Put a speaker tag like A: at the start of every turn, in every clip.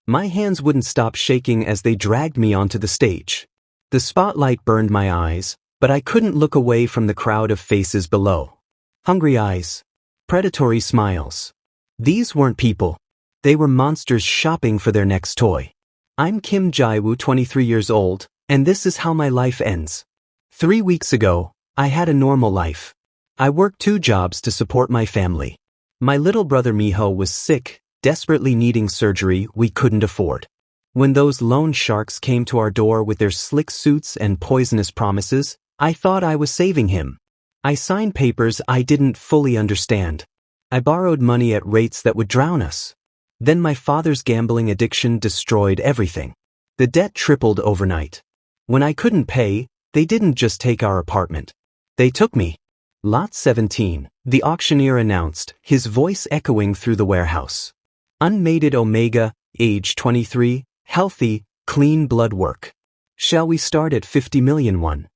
A: My hands wouldn't stop shaking as they dragged me onto the stage. The spotlight burned my eyes, but I couldn't look away from the crowd of faces below. Hungry eyes. Predatory smiles. These weren't people. They were monsters shopping for their next toy. I'm Kim Jiwoo, 23 years old, and this is how my life ends. 3 weeks ago, I had a normal life. I worked 2 jobs to support my family. My little brother Miho was sick, desperately needing surgery we couldn't afford. When those loan sharks came to our door with their slick suits and poisonous promises, I thought I was saving him. I signed papers I didn't fully understand. I borrowed money at rates that would drown us. Then my father's gambling addiction destroyed everything. The debt tripled overnight. When I couldn't pay, they didn't just take our apartment. They took me. Lot 17, the auctioneer announced, his voice echoing through the warehouse. Unmated Omega, age 23, healthy, clean blood work. Shall we start at 50 million won?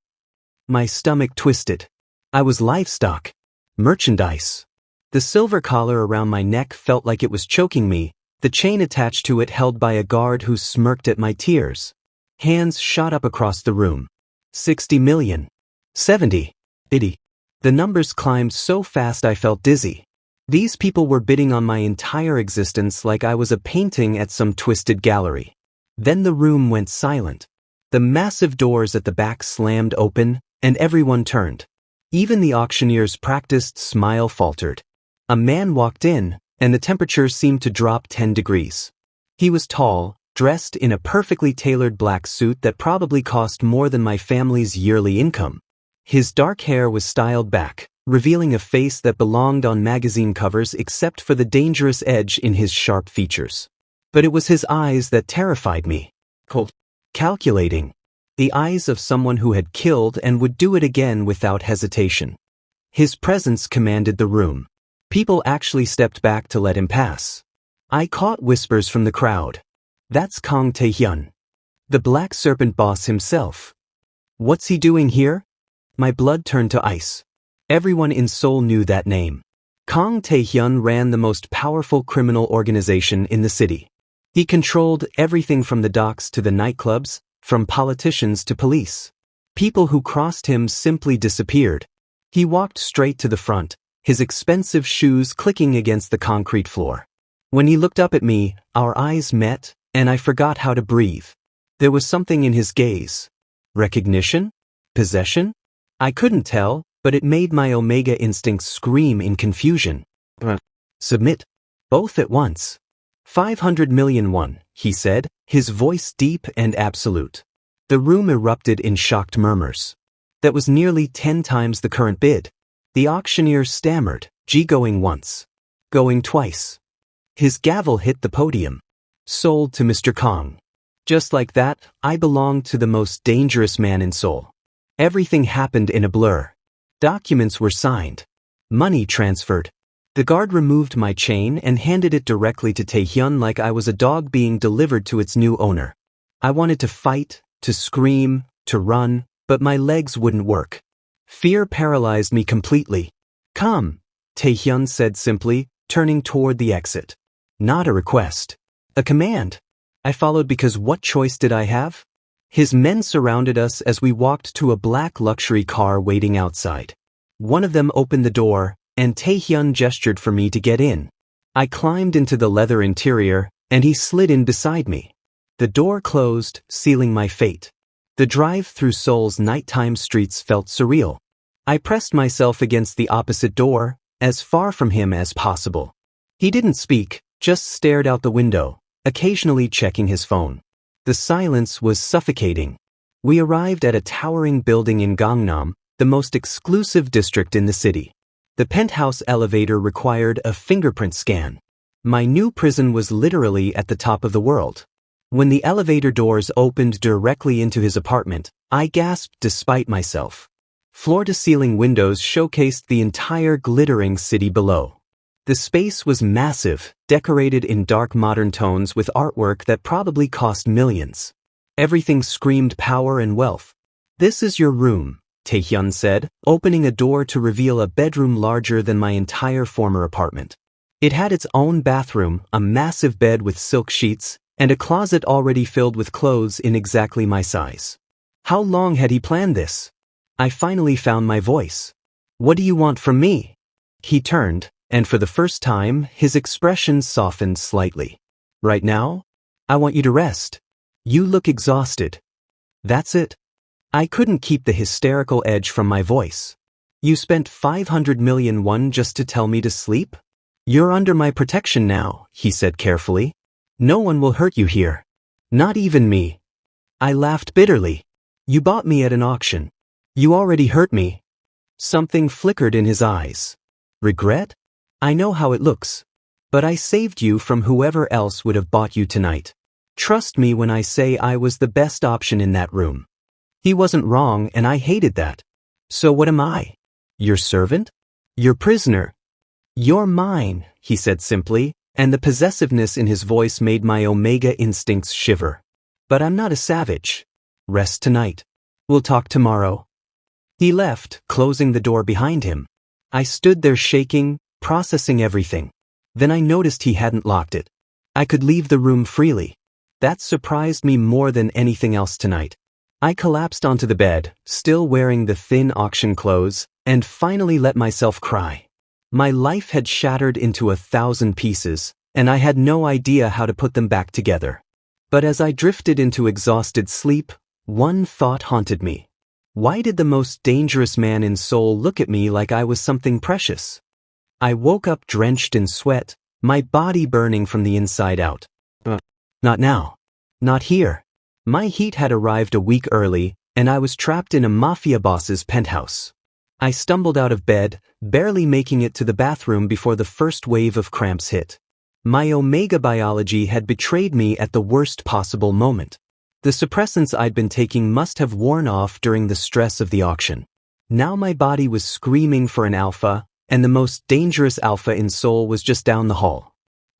A: My stomach twisted. I was livestock. Merchandise. The silver collar around my neck felt like it was choking me, the chain attached to it held by a guard who smirked at my tears. Hands shot up across the room. 60 million. 70. 80. The numbers climbed so fast I felt dizzy. These people were bidding on my entire existence like I was a painting at some twisted gallery. Then the room went silent. The massive doors at the back slammed open, and everyone turned. Even the auctioneer's practiced smile faltered. A man walked in, and the temperature seemed to drop 10 degrees. He was tall, dressed in a perfectly tailored black suit that probably cost more than my family's yearly income. His dark hair was styled back, revealing a face that belonged on magazine covers except for the dangerous edge in his sharp features. But it was his eyes that terrified me. Cold. Calculating. The eyes of someone who had killed and would do it again without hesitation. His presence commanded the room. People actually stepped back to let him pass. I caught whispers from the crowd. That's Kang Taehyun. The Black Serpent boss himself. What's he doing here? My blood turned to ice. Everyone in Seoul knew that name. Kang Taehyun ran the most powerful criminal organization in the city. He controlled everything from the docks to the nightclubs, from politicians to police. People who crossed him simply disappeared. He walked straight to the front, his expensive shoes clicking against the concrete floor. When he looked up at me, our eyes met, and I forgot how to breathe. There was something in his gaze. Recognition? Possession? I couldn't tell, but it made my Omega instincts scream in confusion. Submit. Both at once. 500 million won, he said, his voice deep and absolute. The room erupted in shocked murmurs. That was nearly 10 times the current bid. The auctioneer stammered, going once. Going twice. His gavel hit the podium. Sold to Mr. Kang. Just like that, I belonged to the most dangerous man in Seoul. Everything happened in a blur. Documents were signed. Money transferred. The guard removed my chain and handed it directly to Taehyun like I was a dog being delivered to its new owner. I wanted to fight, to scream, to run, but my legs wouldn't work. Fear paralyzed me completely. Come, Taehyun said simply, turning toward the exit. Not a request. A command. I followed because what choice did I have? His men surrounded us as we walked to a black luxury car waiting outside. One of them opened the door, and Taehyun gestured for me to get in. I climbed into the leather interior, and he slid in beside me. The door closed, sealing my fate. The drive through Seoul's nighttime streets felt surreal. I pressed myself against the opposite door, as far from him as possible. He didn't speak, just stared out the window, occasionally checking his phone. The silence was suffocating. We arrived at a towering building in Gangnam, the most exclusive district in the city. The penthouse elevator required a fingerprint scan. My new prison was literally at the top of the world. When the elevator doors opened directly into his apartment, I gasped despite myself. Floor-to-ceiling windows showcased the entire glittering city below. The space was massive, decorated in dark modern tones with artwork that probably cost millions. Everything screamed power and wealth. This is your room, Taehyun said, opening a door to reveal a bedroom larger than my entire former apartment. It had its own bathroom, a massive bed with silk sheets, and a closet already filled with clothes in exactly my size. How long had he planned this? I finally found my voice. What do you want from me? He turned, and for the first time, his expression softened slightly. Right now? I want you to rest. You look exhausted. That's it. I couldn't keep the hysterical edge from my voice. You spent 500 million won just to tell me to sleep? You're under my protection now, he said carefully. No one will hurt you here. Not even me. I laughed bitterly. You bought me at an auction. You already hurt me. Something flickered in his eyes. Regret? I know how it looks. But I saved you from whoever else would have bought you tonight. Trust me when I say I was the best option in that room. He wasn't wrong, and I hated that. So what am I? Your servant? Your prisoner? You're mine, he said simply, and the possessiveness in his voice made my Omega instincts shiver. But I'm not a savage. Rest tonight. We'll talk tomorrow. He left, closing the door behind him. I stood there shaking, processing everything. Then I noticed he hadn't locked it. I could leave the room freely. That surprised me more than anything else tonight. I collapsed onto the bed, still wearing the thin auction clothes, and finally let myself cry. My life had shattered into 1,000 pieces, and I had no idea how to put them back together. But as I drifted into exhausted sleep, one thought haunted me. Why did the most dangerous man in Seoul look at me like I was something precious? I woke up drenched in sweat, my body burning from the inside out. Not now. Not here. My heat had arrived a week early, and I was trapped in a mafia boss's penthouse. I stumbled out of bed, barely making it to the bathroom before the first wave of cramps hit. My Omega biology had betrayed me at the worst possible moment. The suppressants I'd been taking must have worn off during the stress of the auction. Now my body was screaming for an alpha, and the most dangerous alpha in Seoul was just down the hall.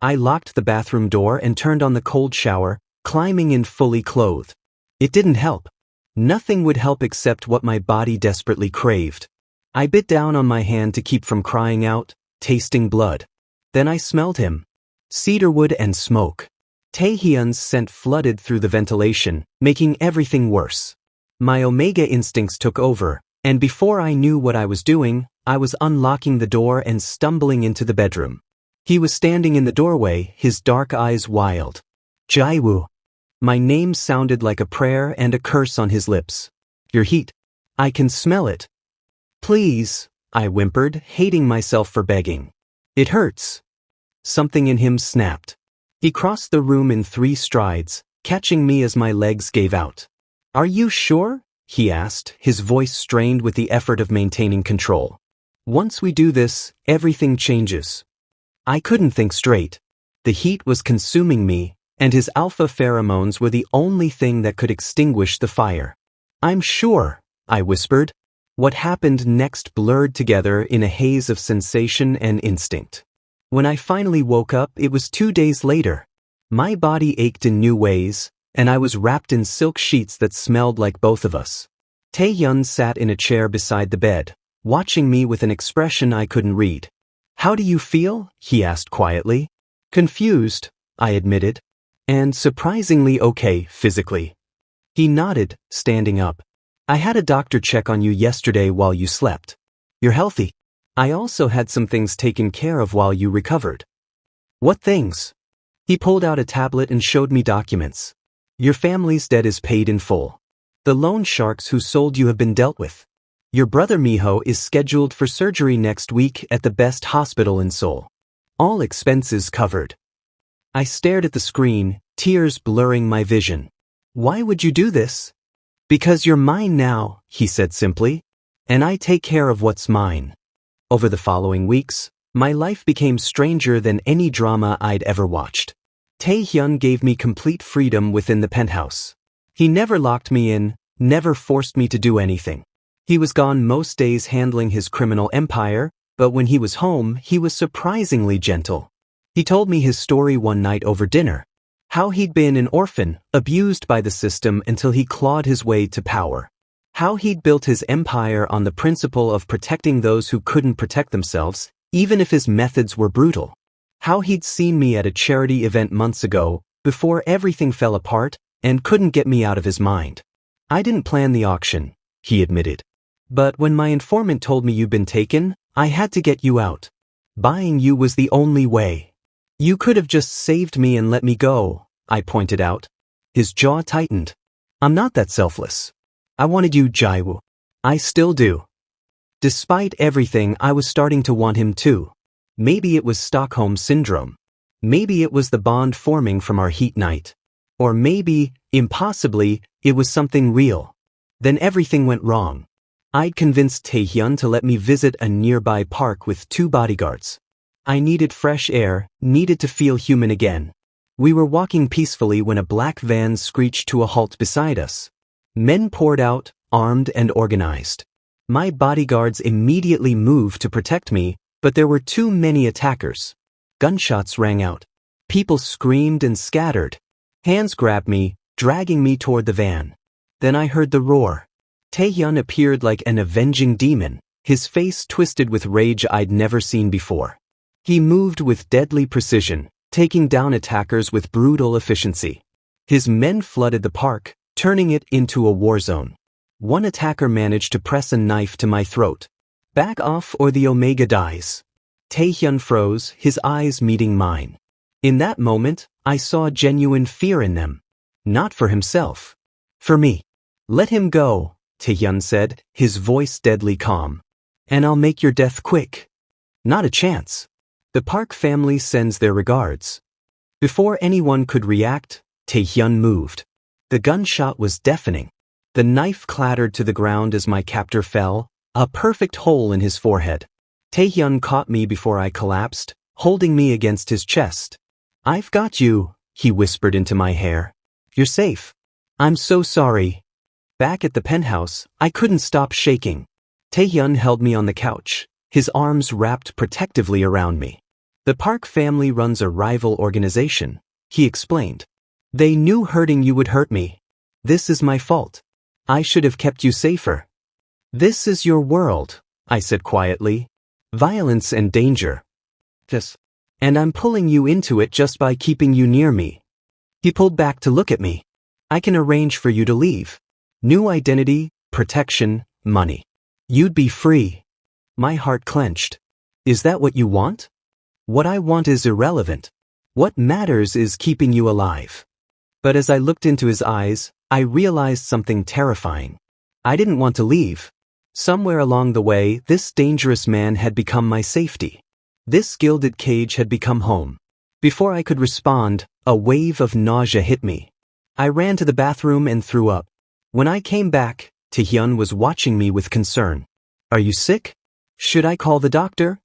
A: I locked the bathroom door and turned on the cold shower, climbing in fully clothed. It didn't help. Nothing would help except what my body desperately craved. I bit down on my hand to keep from crying out, tasting blood. Then I smelled him. Cedarwood and smoke. Taehyun's scent flooded through the ventilation, making everything worse. My Omega instincts took over, and before I knew what I was doing, I was unlocking the door and stumbling into the bedroom. He was standing in the doorway, his dark eyes wild. Jiwoo. My name sounded like a prayer and a curse on his lips. Your heat. I can smell it. Please, I whimpered, hating myself for begging. It hurts. Something in him snapped. He crossed the room in 3 strides, catching me as my legs gave out. Are you sure? He asked, his voice strained with the effort of maintaining control. Once we do this, everything changes. I couldn't think straight. The heat was consuming me, and his alpha pheromones were the only thing that could extinguish the fire. I'm sure, I whispered. What happened next blurred together in a haze of sensation and instinct. When I finally woke up, it was 2 days later. My body ached in new ways, and I was wrapped in silk sheets that smelled like both of us. Taehyun sat in a chair beside the bed, watching me with an expression I couldn't read. How do you feel? He asked quietly. Confused, I admitted. And surprisingly okay physically. He nodded, standing up. I had a doctor check on you yesterday while you slept. You're healthy. I also had some things taken care of while you recovered. What things? He pulled out a tablet and showed me documents. Your family's debt is paid in full. The loan sharks who sold you have been dealt with. Your brother Miho is scheduled for surgery next week at the best hospital in Seoul. All expenses covered. I stared at the screen, tears blurring my vision. Why would you do this? Because you're mine now, he said simply, and I take care of what's mine. Over the following weeks, my life became stranger than any drama I'd ever watched. Taehyun gave me complete freedom within the penthouse. He never locked me in, never forced me to do anything. He was gone most days handling his criminal empire, but when he was home, he was surprisingly gentle. He told me his story one night over dinner. How he'd been an orphan, abused by the system until he clawed his way to power. How he'd built his empire on the principle of protecting those who couldn't protect themselves, even if his methods were brutal. How he'd seen me at a charity event months ago, before everything fell apart and couldn't get me out of his mind. I didn't plan the auction, he admitted. But when my informant told me you'd been taken, I had to get you out. Buying you was the only way. You could have just saved me and let me go, I pointed out. His jaw tightened. I'm not that selfless. I wanted you, Jiwoo. I still do. Despite everything, I was starting to want him too. Maybe it was Stockholm Syndrome. Maybe it was the bond forming from our heat night. Or maybe, impossibly, it was something real. Then everything went wrong. I'd convinced Taehyun to let me visit a nearby park with 2 bodyguards. I needed fresh air, needed to feel human again. We were walking peacefully when a black van screeched to a halt beside us. Men poured out, armed and organized. My bodyguards immediately moved to protect me, but there were too many attackers. Gunshots rang out. People screamed and scattered. Hands grabbed me, dragging me toward the van. Then I heard the roar. Taehyun appeared like an avenging demon, his face twisted with rage I'd never seen before. He moved with deadly precision, taking down attackers with brutal efficiency. His men flooded the park, turning it into a war zone. One attacker managed to press a knife to my throat. Back off or the Omega dies. Taehyun froze, his eyes meeting mine. In that moment, I saw genuine fear in them. Not for himself. For me. Let him go, Taehyun said, his voice deadly calm. And I'll make your death quick. Not a chance. The Park family sends their regards. Before anyone could react, Taehyun moved. The gunshot was deafening. The knife clattered to the ground as my captor fell, a perfect hole in his forehead. Taehyun caught me before I collapsed, holding me against his chest. I've got you, he whispered into my hair. You're safe. I'm so sorry. Back at the penthouse, I couldn't stop shaking. Taehyun held me on the couch, his arms wrapped protectively around me. The Park family runs a rival organization, he explained. They knew hurting you would hurt me. This is my fault. I should have kept you safer. This is your world, I said quietly. Violence and danger. And I'm pulling you into it just by keeping you near me. He pulled back to look at me. I can arrange for you to leave. New identity, protection, money. You'd be free. My heart clenched. Is that what you want? What I want is irrelevant. What matters is keeping you alive. But as I looked into his eyes, I realized something terrifying. I didn't want to leave. Somewhere along the way, this dangerous man had become my safety. This gilded cage had become home. Before I could respond, a wave of nausea hit me. I ran to the bathroom and threw up. When I came back, Taehyun was watching me with concern. Are you sick? Should I call the doctor?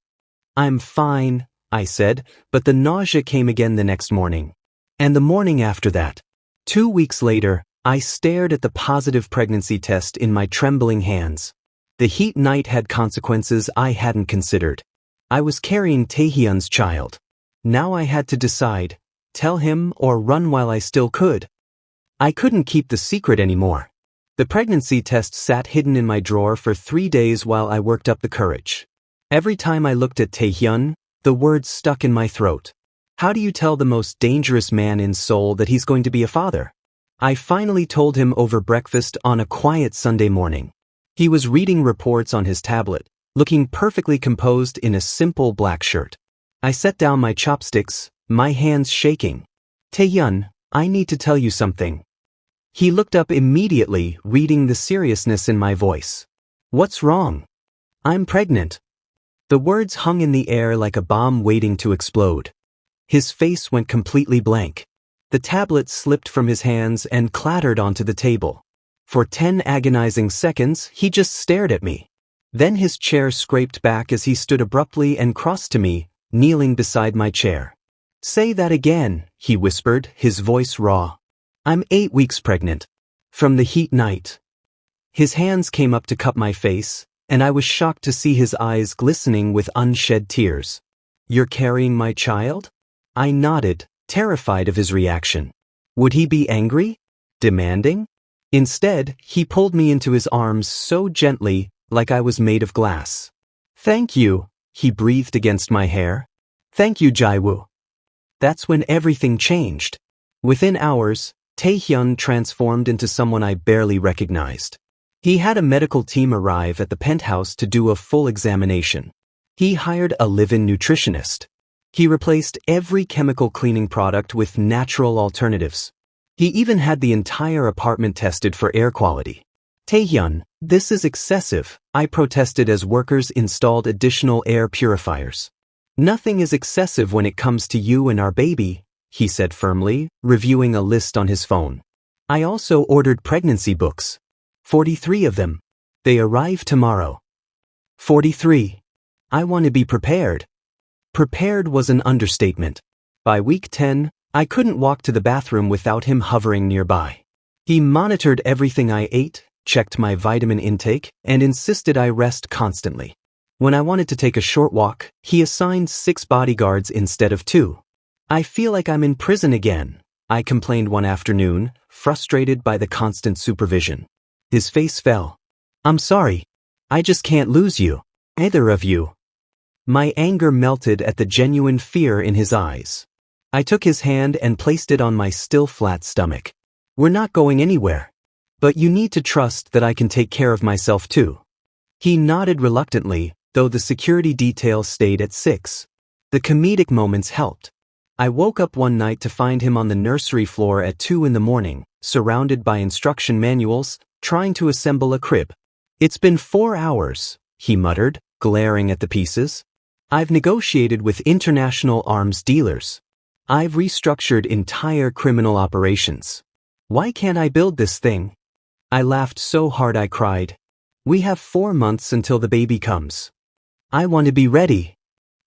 A: I'm fine, I said, but the nausea came again the next morning. And the morning after that. 2 weeks later, I stared at the positive pregnancy test in my trembling hands. The heat night had consequences I hadn't considered. I was carrying Taehyun's child. Now I had to decide, tell him or run while I still could. I couldn't keep the secret anymore. The pregnancy test sat hidden in my drawer for 3 days while I worked up the courage. Every time I looked at Taehyun, the words stuck in my throat. How do you tell the most dangerous man in Seoul that he's going to be a father? I finally told him over breakfast on a quiet Sunday morning. He was reading reports on his tablet, looking perfectly composed in a simple black shirt. I set down my chopsticks, my hands shaking. Taehyun, I need to tell you something. He looked up immediately, reading the seriousness in my voice. What's wrong? I'm pregnant. The words hung in the air like a bomb waiting to explode. His face went completely blank. The tablet slipped from his hands and clattered onto the table. For 10 agonizing seconds, he just stared at me. Then his chair scraped back as he stood abruptly and crossed to me, kneeling beside my chair. Say that again, he whispered, his voice raw. I'm 8 weeks pregnant. From the heat night. His hands came up to cup my face, and I was shocked to see his eyes glistening with unshed tears. You're carrying my child? I nodded, terrified of his reaction. Would he be angry? Demanding? Instead, he pulled me into his arms so gently, like I was made of glass. Thank you, he breathed against my hair. Thank you, Jiwoo. That's when everything changed. Within hours, Taehyun transformed into someone I barely recognized. He had a medical team arrive at the penthouse to do a full examination. He hired a live-in nutritionist. He replaced every chemical cleaning product with natural alternatives. He even had the entire apartment tested for air quality. Taehyun, this is excessive, I protested as workers installed additional air purifiers. Nothing is excessive when it comes to you and our baby, he said firmly, reviewing a list on his phone. I also ordered pregnancy books. 43 of them. They arrive tomorrow. 43. I want to be prepared. Prepared was an understatement. By week 10, I couldn't walk to the bathroom without him hovering nearby. He monitored everything I ate, checked my vitamin intake, and insisted I rest constantly. When I wanted to take a short walk, he assigned 6 bodyguards instead of 2. I feel like I'm in prison again, I complained one afternoon, frustrated by the constant supervision. His face fell. I'm sorry. I just can't lose you. Either of you. My anger melted at the genuine fear in his eyes. I took his hand and placed it on my still flat stomach. We're not going anywhere. But you need to trust that I can take care of myself too. He nodded reluctantly, though the security detail stayed at 6. The comedic moments helped. I woke up one night to find him on the nursery floor at 2 in the morning, surrounded by instruction manuals, trying to assemble a crib. It's been 4 hours, he muttered, glaring at the pieces. I've negotiated with international arms dealers. I've restructured entire criminal operations. Why can't I build this thing? I laughed so hard I cried. We have 4 months until the baby comes. I want to be ready.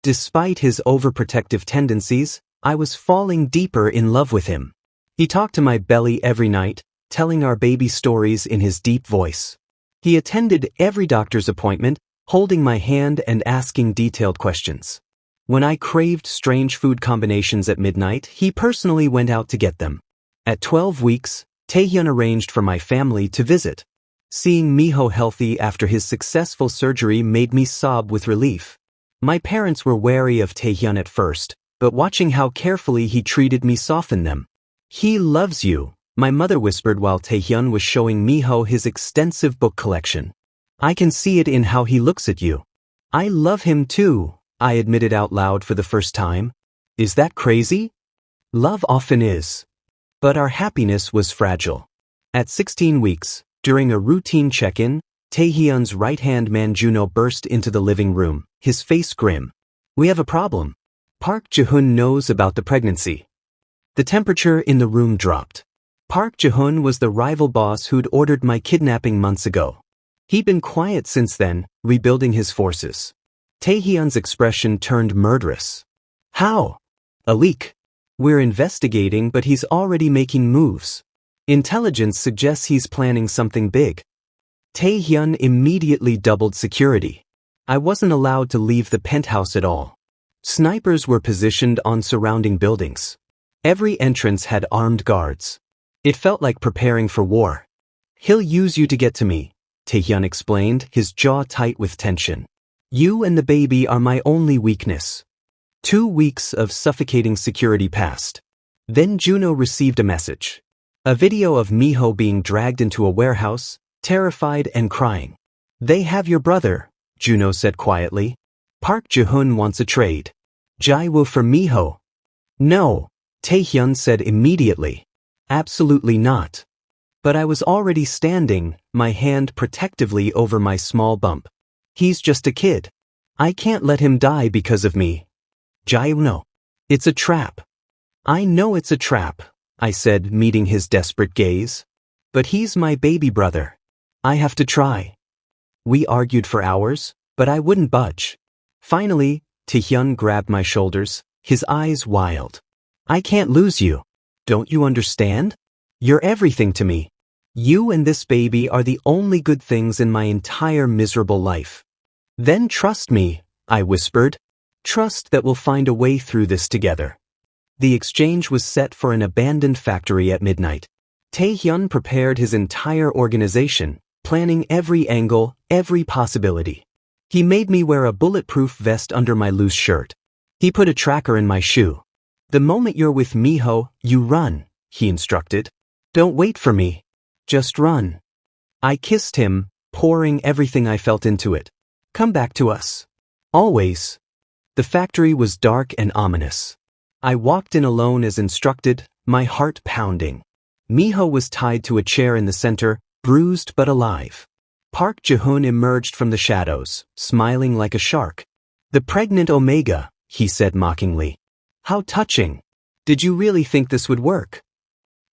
A: Despite his overprotective tendencies, I was falling deeper in love with him. He talked to my belly every night, telling our baby stories in his deep voice. He attended every doctor's appointment, holding my hand and asking detailed questions. When I craved strange food combinations at midnight, he personally went out to get them. At 12 weeks, Taehyun arranged for my family to visit. Seeing Miho healthy after his successful surgery made me sob with relief. My parents were wary of Taehyun at first, but watching how carefully he treated me softened them. He loves you, my mother whispered while Taehyun was showing Miho his extensive book collection. I can see it in how he looks at you. I love him too, I admitted out loud for the first time. Is that crazy? Love often is. But our happiness was fragile. At 16 weeks, during a routine check-in, Taehyun's right-hand man Juno burst into the living room, his face grim. We have a problem. Park Ji-hoon knows about the pregnancy. The temperature in the room dropped. Park Ji-hoon was the rival boss who'd ordered my kidnapping months ago. He'd been quiet since then, rebuilding his forces. Taehyun's expression turned murderous. How? A leak. We're investigating, but he's already making moves. Intelligence suggests he's planning something big. Taehyun immediately doubled security. I wasn't allowed to leave the penthouse at all. Snipers were positioned on surrounding buildings. Every entrance had armed guards. It felt like preparing for war. He'll use you to get to me, Taehyun explained, his jaw tight with tension. You and the baby are my only weakness. 2 weeks of suffocating security passed. Then Juno received a message. A video of Miho being dragged into a warehouse, terrified and crying. They have your brother, Juno said quietly. Park Ji-hoon wants a trade. Jiwoo for Miho. No, Taehyun said immediately. Absolutely not. But I was already standing, my hand protectively over my small bump. He's just a kid. I can't let him die because of me. Jiwoo, no. It's a trap. I know it's a trap, I said, meeting his desperate gaze. But he's my baby brother. I have to try. We argued for hours, but I wouldn't budge. Finally, Taehyun grabbed my shoulders, his eyes wild. I can't lose you. Don't you understand? You're everything to me. You and this baby are the only good things in my entire miserable life. Then trust me, I whispered. Trust that we'll find a way through this together. The exchange was set for an abandoned factory at midnight. Taehyun prepared his entire organization, planning every angle, every possibility. He made me wear a bulletproof vest under my loose shirt. He put a tracker in my shoe. The moment you're with Miho, you run, he instructed. Don't wait for me. Just run. I kissed him, pouring everything I felt into it. Come back to us. Always. The factory was dark and ominous. I walked in alone as instructed, my heart pounding. Miho was tied to a chair in the center, bruised but alive. Park Ji-hoon emerged from the shadows, smiling like a shark. The pregnant Omega, he said mockingly. How touching. Did you really think this would work?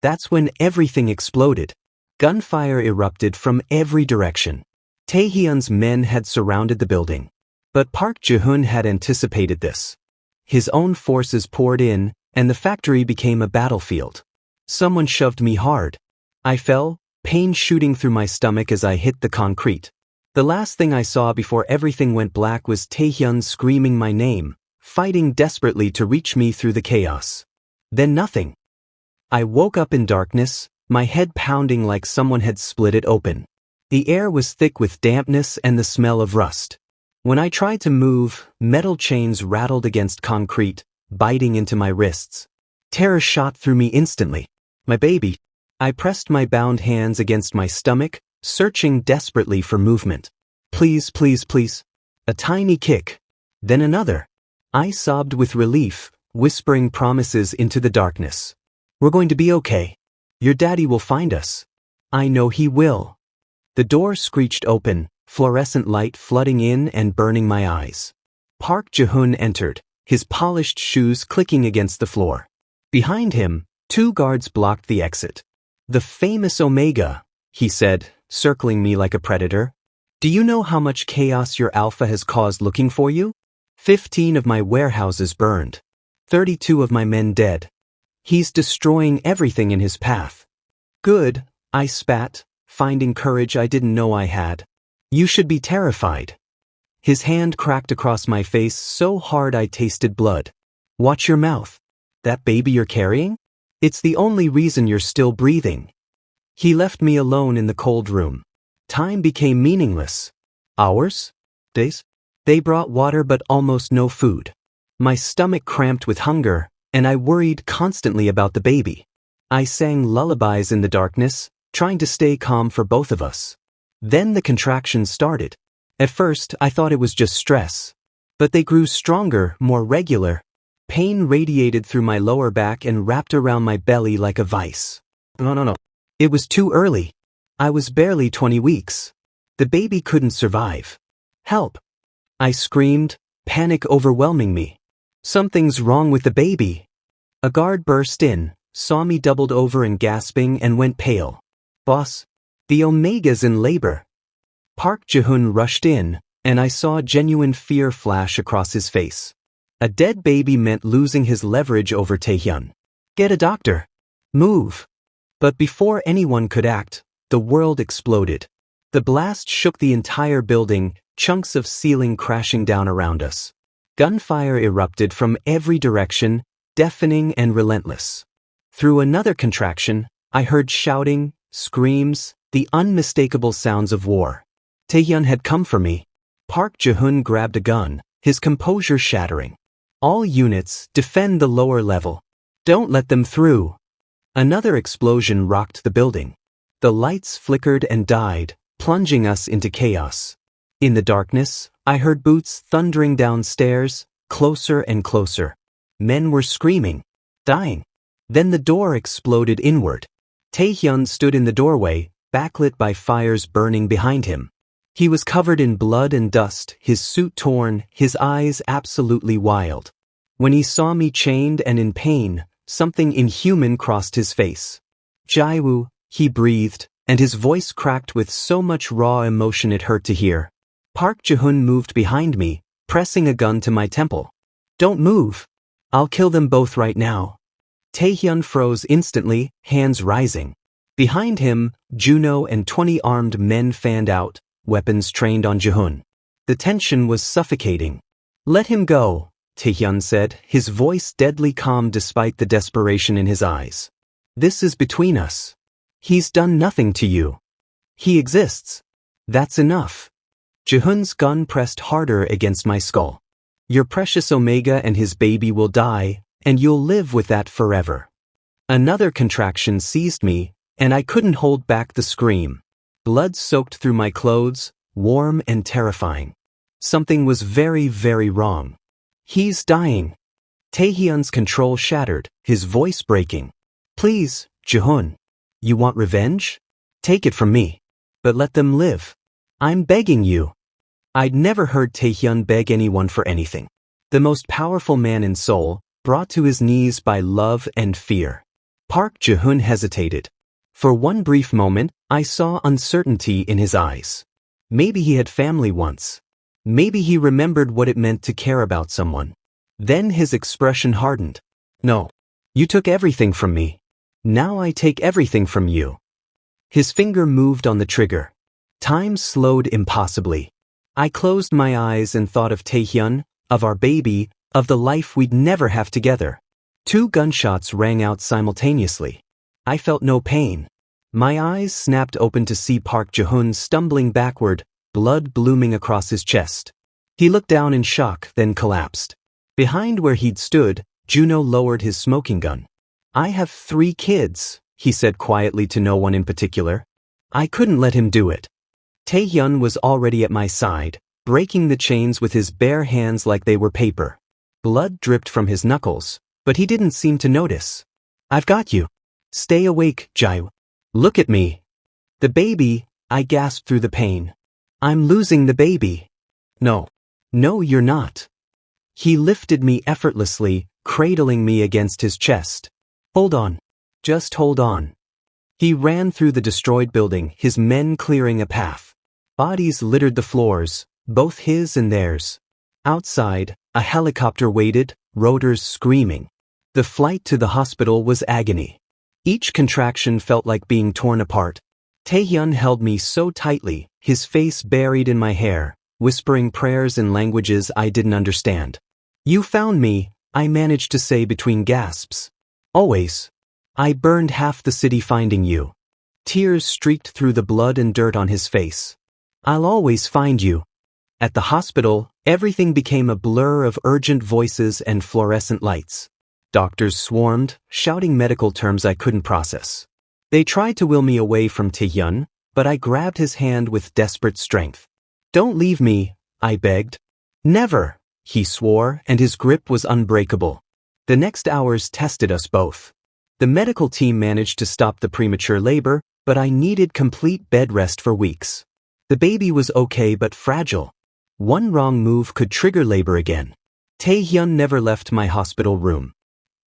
A: That's when everything exploded. Gunfire erupted from every direction. Taehyun's men had surrounded the building. But Park Ji-hoon had anticipated this. His own forces poured in, and the factory became a battlefield. Someone shoved me hard. I fell, pain shooting through my stomach as I hit the concrete. The last thing I saw before everything went black was Taehyun screaming my name, fighting desperately to reach me through the chaos. Then nothing. I woke up in darkness, my head pounding like someone had split it open. The air was thick with dampness and the smell of rust. When I tried to move, metal chains rattled against concrete, biting into my wrists. Terror shot through me instantly. My baby. I pressed my bound hands against my stomach, searching desperately for movement. Please, please, please. A tiny kick. Then another. I sobbed with relief, whispering promises into the darkness. We're going to be okay. Your daddy will find us. I know he will. The door screeched open, fluorescent light flooding in and burning my eyes. Park Ji-hoon entered, his polished shoes clicking against the floor. Behind him, 2 guards blocked the exit. The famous Omega, he said, circling me like a predator. Do you know how much chaos your alpha has caused looking for you? 15 of my warehouses burned. 32 of my men dead. He's destroying everything in his path. Good, I spat, finding courage I didn't know I had. You should be terrified. His hand cracked across my face so hard I tasted blood. Watch your mouth. That baby you're carrying? It's the only reason you're still breathing. He left me alone in the cold room. Time became meaningless. Hours? Days? They brought water but almost no food. My stomach cramped with hunger, and I worried constantly about the baby. I sang lullabies in the darkness, trying to stay calm for both of us. Then the contractions started. At first, I thought it was just stress. But they grew stronger, more regular. Pain radiated through my lower back and wrapped around my belly like a vice. No. It was too early. I was barely 20 weeks. The baby couldn't survive. Help! I screamed, panic overwhelming me. Something's wrong with the baby. A guard burst in, saw me doubled over and gasping and went pale. Boss, the Omega's in labor. Park Ji-hoon rushed in, and I saw genuine fear flash across his face. A dead baby meant losing his leverage over Taehyun. Get a doctor. Move. But before anyone could act, the world exploded. The blast shook the entire building, chunks of ceiling crashing down around us. Gunfire erupted from every direction, deafening and relentless. Through another contraction, I heard shouting, screams, the unmistakable sounds of war. Taehyun had come for me. Park Ji-hoon grabbed a gun, his composure shattering. All units, defend the lower level. Don't let them through. Another explosion rocked the building. The lights flickered and died, plunging us into chaos. In the darkness, I heard boots thundering downstairs, closer and closer. Men were screaming, dying. Then the door exploded inward. Taehyun stood in the doorway, backlit by fires burning behind him. He was covered in blood and dust, his suit torn, his eyes absolutely wild. When he saw me chained and in pain, something inhuman crossed his face. Jiwoo, he breathed, and his voice cracked with so much raw emotion it hurt to hear. Park Ji-hoon moved behind me, pressing a gun to my temple. Don't move. I'll kill them both right now. Taehyun froze instantly, hands rising. Behind him, Juno and 20 armed men fanned out, weapons trained on Ji-hoon. The tension was suffocating. Let him go, Taehyun said, his voice deadly calm despite the desperation in his eyes. This is between us. He's done nothing to you. He exists. That's enough. Ji-hoon's gun pressed harder against my skull. Your precious Omega and his baby will die, and you'll live with that forever. Another contraction seized me, and I couldn't hold back the scream. Blood soaked through my clothes, warm and terrifying. Something was very, very wrong. He's dying. Taehyun's control shattered, his voice breaking. Please, Jihoon. You want revenge? Take it from me. But let them live. I'm begging you. I'd never heard Taehyun beg anyone for anything. The most powerful man in Seoul, brought to his knees by love and fear. Park Jihoon hesitated. For one brief moment, I saw uncertainty in his eyes. Maybe he had family once. Maybe he remembered what it meant to care about someone. Then his expression hardened. No. You took everything from me. Now I take everything from you. His finger moved on the trigger. Time slowed impossibly. I closed my eyes and thought of Taehyun, of our baby, of the life we'd never have together. 2 gunshots rang out simultaneously. I felt no pain. My eyes snapped open to see Park Jihoon stumbling backward, blood blooming across his chest. He looked down in shock, then collapsed. Behind where he'd stood, Juno lowered his smoking gun. I have 3 kids, he said quietly to no one in particular. I couldn't let him do it. Taehyun was already at my side, breaking the chains with his bare hands like they were paper. Blood dripped from his knuckles, but he didn't seem to notice. I've got you. Stay awake, Jiwoo. Look at me. The baby, I gasped through the pain. I'm losing the baby. No. No, you're not. He lifted me effortlessly, cradling me against his chest. Hold on. Just hold on. He ran through the destroyed building, his men clearing a path. Bodies littered the floors, both his and theirs. Outside, a helicopter waited, rotors screaming. The flight to the hospital was agony. Each contraction felt like being torn apart. Taehyun held me so tightly, his face buried in my hair, whispering prayers in languages I didn't understand. You found me, I managed to say between gasps. Always. I burned half the city finding you. Tears streaked through the blood and dirt on his face. I'll always find you. At the hospital, everything became a blur of urgent voices and fluorescent lights. Doctors swarmed, shouting medical terms I couldn't process. They tried to will me away from Taehyun, but I grabbed his hand with desperate strength. Don't leave me, I begged. Never, he swore, and his grip was unbreakable. The next hours tested us both. The medical team managed to stop the premature labor, but I needed complete bed rest for weeks. The baby was okay but fragile. One wrong move could trigger labor again. Taehyun never left my hospital room.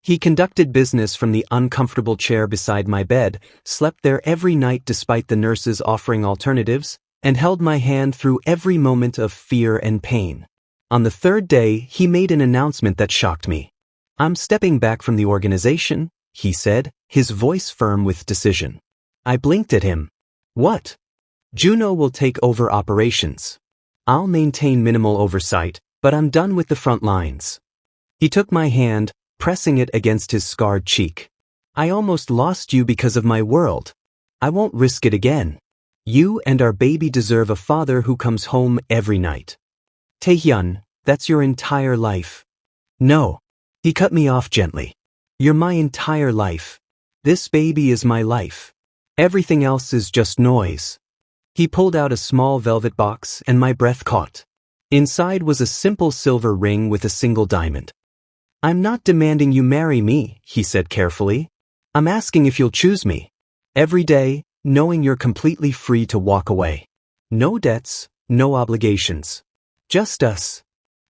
A: He conducted business from the uncomfortable chair beside my bed, slept there every night despite the nurses offering alternatives, and held my hand through every moment of fear and pain. On the 3rd day, he made an announcement that shocked me. I'm stepping back from the organization, he said, his voice firm with decision. I blinked at him. What? Juno will take over operations. I'll maintain minimal oversight, but I'm done with the front lines. He took my hand, pressing it against his scarred cheek. I almost lost you because of my world. I won't risk it again. You and our baby deserve a father who comes home every night. Taehyun, that's your entire life. No. He cut me off gently. You're my entire life. This baby is my life. Everything else is just noise. He pulled out a small velvet box and my breath caught. Inside was a simple silver ring with a single diamond. I'm not demanding you marry me, he said carefully. I'm asking if you'll choose me. Every day, knowing you're completely free to walk away. No debts, no obligations. Just us.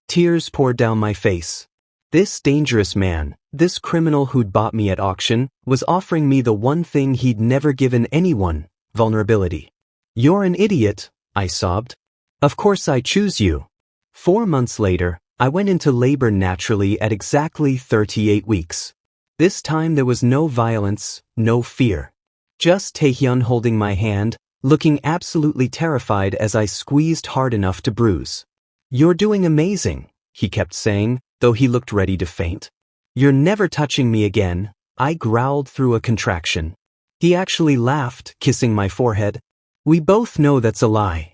A: Tears poured down my face. This dangerous man, this criminal who'd bought me at auction, was offering me the one thing he'd never given anyone, vulnerability. You're an idiot, I sobbed. Of course I choose you. 4 months later, I went into labor naturally at exactly 38 weeks. This time there was no violence, no fear. Just Taehyun holding my hand, looking absolutely terrified as I squeezed hard enough to bruise. You're doing amazing, he kept saying, though he looked ready to faint. You're never touching me again, I growled through a contraction. He actually laughed, kissing my forehead. We both know that's a lie.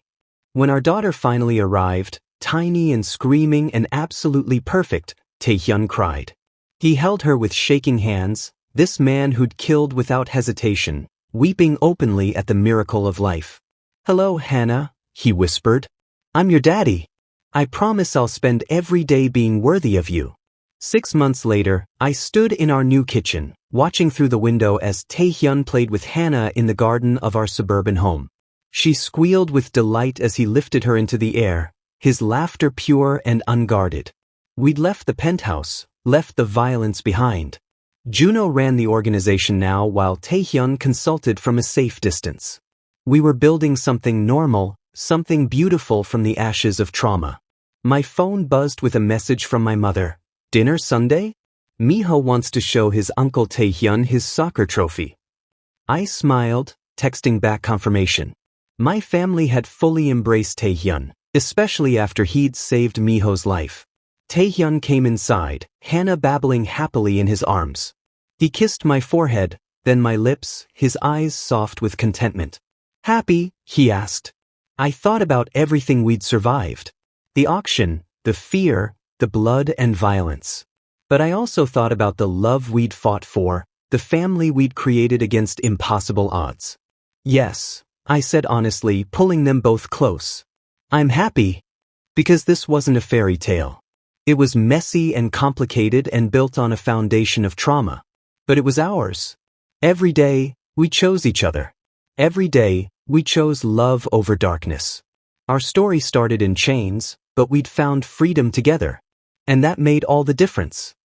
A: When our daughter finally arrived, tiny and screaming and absolutely perfect, Taehyun cried. He held her with shaking hands, This man who'd killed without hesitation, weeping openly at the miracle of life. "Hello, Hannah," he whispered. "I'm your daddy. I promise I'll spend every day being worthy of you." 6 months later, I stood in our new kitchen, watching through the window as Taehyun played with Hannah in the garden of our suburban home. She squealed with delight as he lifted her into the air, his laughter pure and unguarded. We'd left the penthouse, left the violence behind. Juno ran the organization now while Taehyun consulted from a safe distance. We were building something normal, something beautiful from the ashes of trauma. My phone buzzed with a message from my mother. "Dinner Sunday? Miho wants to show his uncle Taehyun his soccer trophy." I smiled, texting back confirmation. My family had fully embraced Taehyun, especially after he'd saved Miho's life. Taehyun came inside, Hannah babbling happily in his arms. He kissed my forehead, then my lips, his eyes soft with contentment. "Happy?" he asked. I thought about everything we'd survived. The auction, the fear, the blood and violence. But I also thought about the love we'd fought for, the family we'd created against impossible odds. "Yes," I said honestly, pulling them both close. "I'm happy." Because this wasn't a fairy tale. It was messy and complicated and built on a foundation of trauma. But it was ours. Every day, we chose each other. Every day, we chose love over darkness. Our story started in chains, but we'd found freedom together. And that made all the difference.